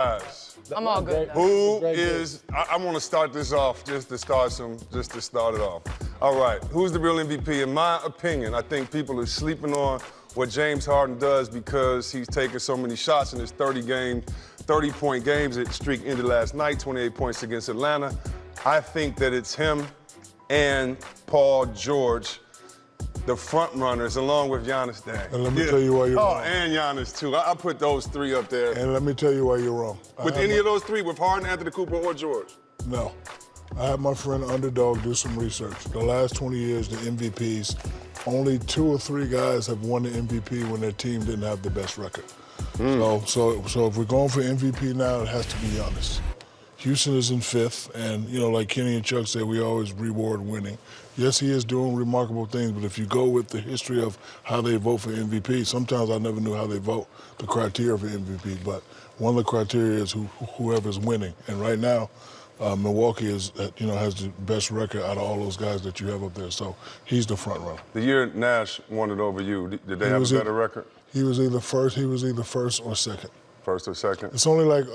Guys, I'm all good. who is? I want to start this off just to start it off. All right, who's the real MVP? In my opinion, I think people are sleeping on what James Harden does because he's taking so many shots in his 30-point games. That streak ended last night, 28 points against Atlanta. I think that it's him and Paul George, the front runners, along with Giannis. And let me tell you why you're wrong. Oh, and Giannis too. I put those three up there. And let me tell you why you're wrong. With any of those three, with Harden, Anthony Cooper, or George? No. I had my friend Underdog do some research. The last 20 years, the MVPs, only 2 or 3 guys have won the MVP when their team didn't have the best record. So if we're going for MVP now, it has to be Giannis. Houston is in 5th, and like Kenny and Chuck said, we always reward winning. Yes, he is doing remarkable things, but if you go with the history of how they vote for MVP, sometimes I never knew how they vote, the criteria for MVP, but one of the criteria is whoever's winning. And right now, Milwaukee has the best record out of all those guys that you have up there, so he's the front runner. The year Nash won it over you, did they have a better record? He was either first or second. First or second? It's only like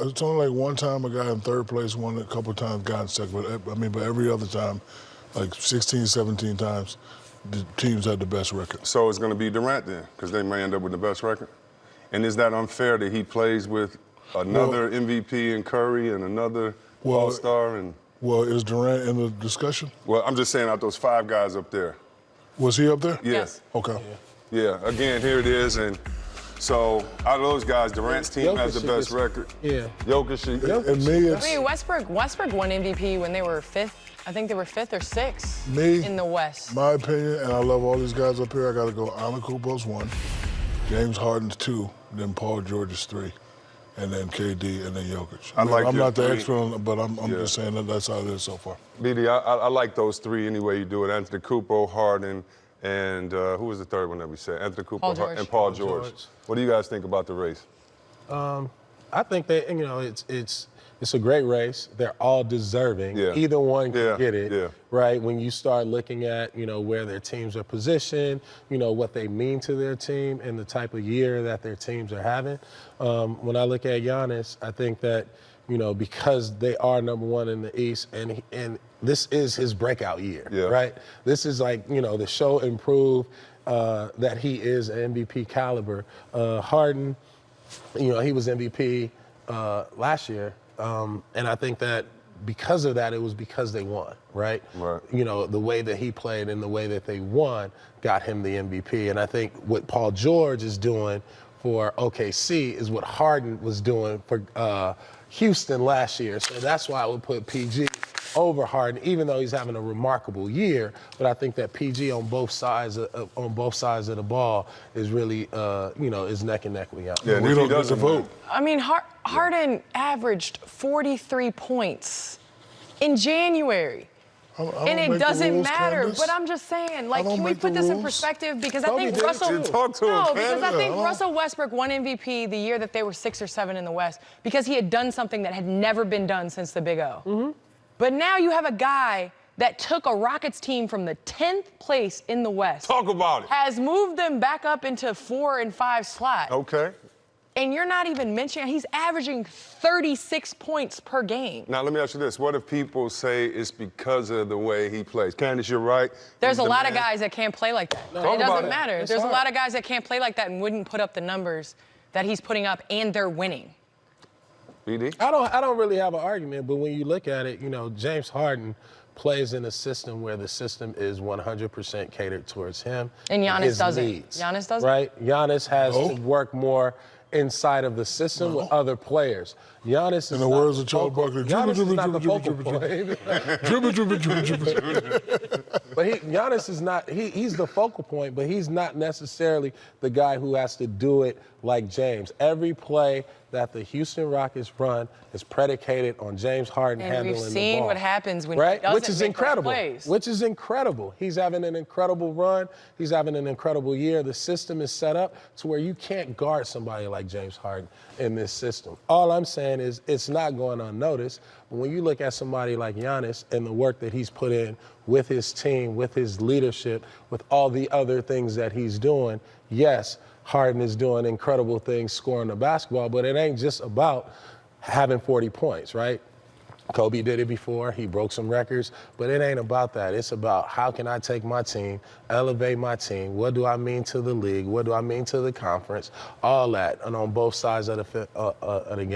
one time a guy in 3rd place won it, a couple of times got in second, but every other time, like 16, 17 times, the teams had the best record. So it's going to be Durant then, because they may end up with the best record? And is that unfair that he plays with another MVP in Curry and another All-Star? Well, is Durant in the discussion? Well, I'm just saying out those 5 guys up there. Was he up there? Yeah. Yes. Okay. Yeah, again, here it is, and so out of those guys, Durant's team has the best record. Yeah. Jokic. And me, it's... I mean, Westbrook won MVP when they were 5th. I think they were 5th or 6th in the West. My opinion, and I love all these guys up here, I got to go Antetokounmpo's 1, James Harden's 2, then Paul George is 3, and then KD, and then Jokic. I'm not the expert, but I'm just saying that's how it is so far. BD, I like those 3 any way you do it. Antetokounmpo, Harden, and who was the 3rd one that we said? Antetokounmpo and Paul George. What do you guys think about the race? I think that it's a great race. They're all deserving. Yeah. Either one can get it. Yeah. Right? When you start looking at where their teams are positioned, what they mean to their team, and the type of year that their teams are having. When I look at Giannis, I think that because they are number 1 in the East, and this is his breakout year, right? This is like, the show and prove that he is an MVP caliber. Harden, he was MVP last year, and I think that because of that, it was because they won, right? Right. The way that he played and the way that they won got him the MVP. And I think what Paul George is doing for OKC is what Harden was doing for Houston last year. So that's why I would put PG over Harden, even though he's having a remarkable year. But I think that PG on both sides of the ball is really, is neck and neck with Giannis. Yeah, we don't get to vote. I mean, Harden averaged 43 points in January. And it doesn't matter, but I'm just saying, like, can we put this in perspective? Because I think Russell Westbrook won MVP the year that they were 6 or 7 in the West because he had done something that had never been done since the Big O. Mm-hmm. But now you have a guy that took a Rockets team from the 10th place in the West. Talk about it. Has moved them back up into 4 and 5 slot. Okay. And you're not even mentioning, he's averaging 36 points per game. Now, let me ask you this. What if people say it's because of the way he plays? Candace, you're right. There's a lot of guys that can't play like that. It doesn't matter. There's hard. a lot of guys that can't play like that and wouldn't put up the numbers that he's putting up, and they're winning. BD? I don't really have an argument, but when you look at it, James Harden plays in a system where the system is 100% catered towards him. And Giannis his doesn't. Needs, Giannis doesn't? Right? Giannis has to work more inside of the system with other players. Giannis is in the words of Charles Barkley, Giannis is not the focal point. But Giannis is not, he's the focal point, but he's not necessarily the guy who has to do it like James. Every play that the Houston Rockets run is predicated on James Harden handling the ball. And we've seen what happens when right? he doesn't Which is make incredible. those plays. Which is incredible. He's having an incredible run. He's having an incredible year. The system is set up to where you can't guard somebody like James Harden in this system. All I'm saying is it's not going unnoticed. But when you look at somebody like Giannis and the work that he's put in with his team, with his leadership, with all the other things that he's doing, yes, Harden is doing incredible things scoring the basketball, but it ain't just about having 40 points, right? Kobe did it before. He broke some records, but it ain't about that. It's about how can I take my team, elevate my team? What do I mean to the league? What do I mean to the conference? All that, and on both sides of the game.